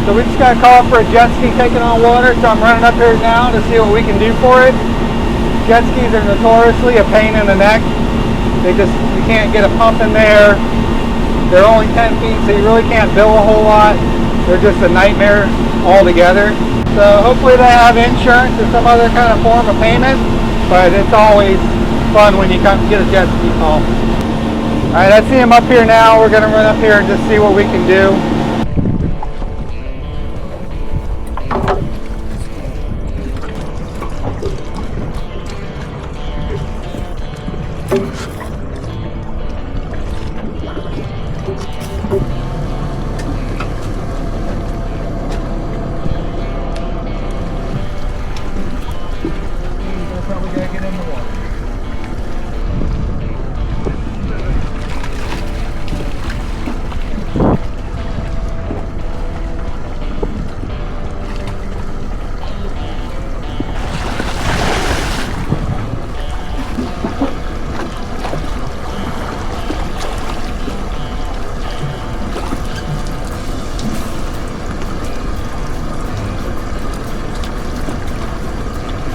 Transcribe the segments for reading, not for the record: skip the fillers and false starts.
So we just got a call for a jet ski taking on water, so I'm running up here now to see what we can do for it. Jet skis are notoriously a pain in the neck. You can't get a pump in there. They're only 10 feet, so you really can't bill a whole lot. They're just a nightmare altogether. So hopefully they have insurance or some other kind of form of payment, but it's always fun when you come get a jet ski call. All right, I see him up here now. We're gonna run up here and just see what we can do.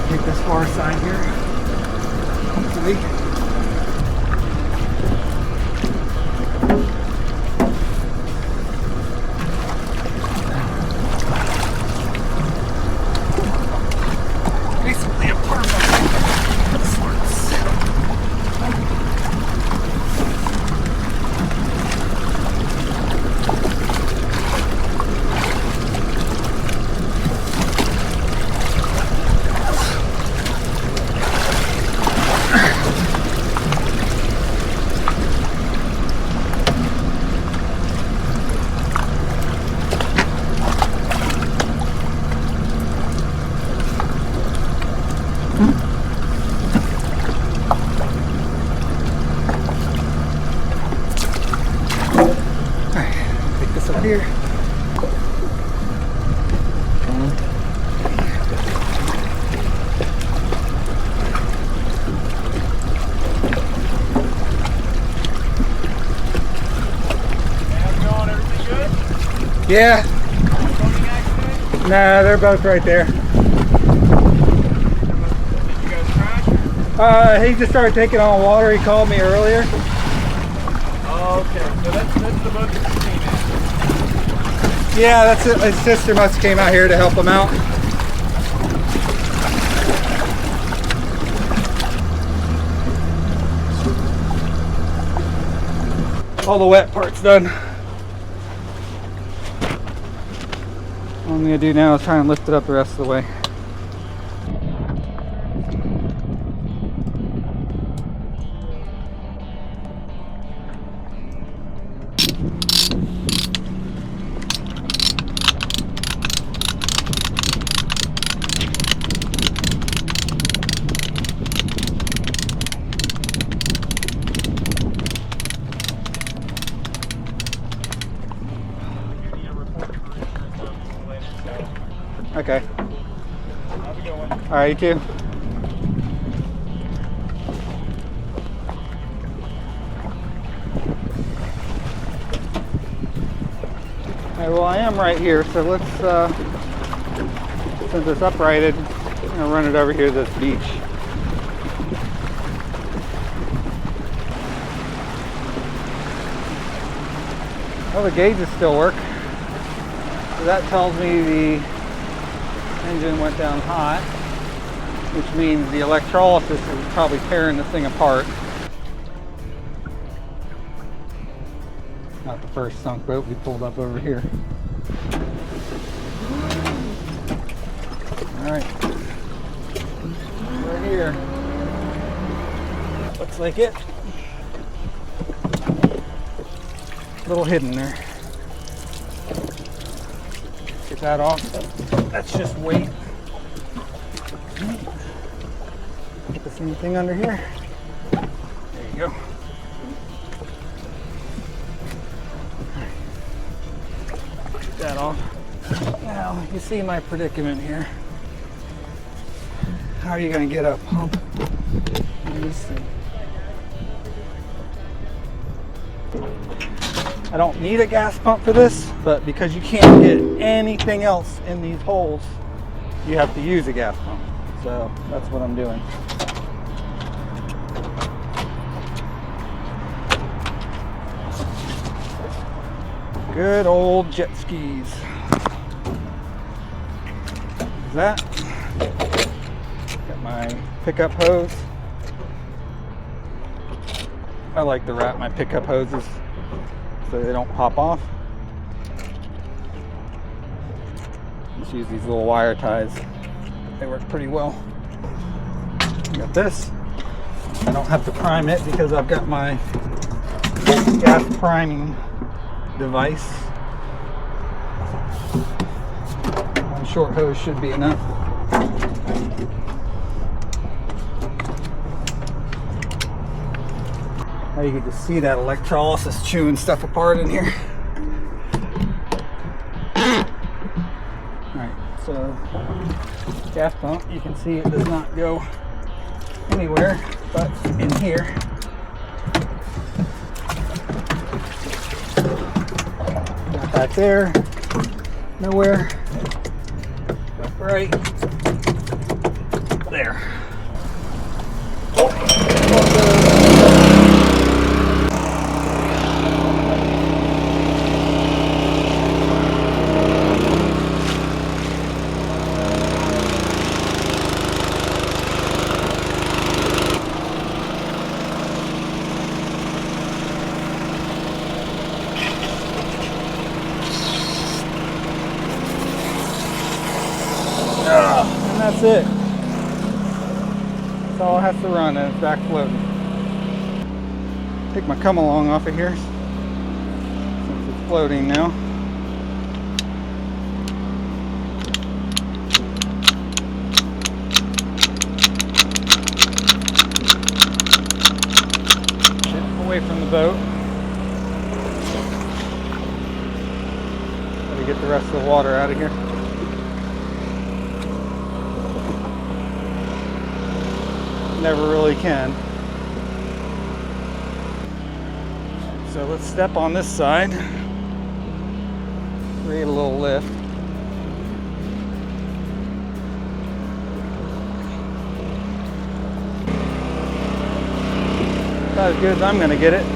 Take this far side here. Hopefully. Basically a perfect sorts. Here. Yeah. Nah, they're both right there. Did you guys crash? He just started taking on water. He called me earlier. Oh, okay. So that's the boat that you came in. Yeah, that's it. His sister must have came out here to help him out. All the wet part's done. All I'm gonna do now is try and lift it up the rest of the way. Okay. Have a good one. All right, you too. All right, well, I am right here, so let's, since it's uprighted, I'm gonna run it over here to this beach. Well, the gauges still work. So that tells me the engine went down hot, which means the electrolysis is probably tearing this thing apart. Not the first sunk boat we pulled up over here. All right, we're here. Looks like it. A little hidden there. Get that off. That's just weight. Put the same thing under here. There you go. Get that off. Now you see my predicament here. How are you going to get a pump in this thing? I don't need a gas pump for this, but because you can't get anything else in these holes, you have to use a gas pump. So that's what I'm doing. Good old jet skis. There's that. Got my pickup hose. I like to wrap my pickup hoses so they don't pop off. Just use these little wire ties. They work pretty well. Got this. I don't have to prime it because I've got my gas priming device. One short hose should be enough. Now you can just see that electrolysis chewing stuff apart in here. Alright, so gas pump, you can see it does not go anywhere but in here. Got back there, nowhere, right there. And that's it. That's all it has to run, and it's back floating. Take my come along off of here since it's floating now. Get away from the boat. Gotta get the rest of the water out of here. Never really can. So let's step on this side. Create a little lift. About as good as I'm gonna get it.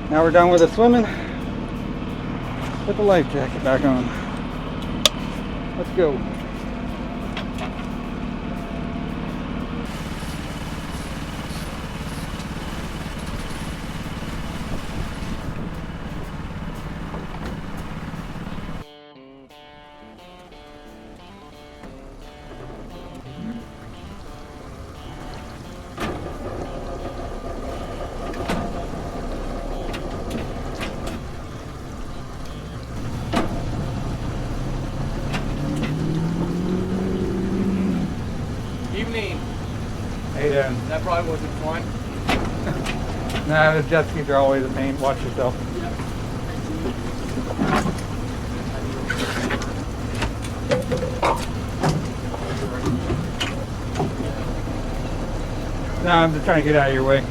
Now we're done with the swimming. Put the life jacket back on. Let's go. Evening. Hey Dan. That probably wasn't fun. Nah, the jet skis are always a pain. Watch yourself. No, I'm just trying to get out of your way.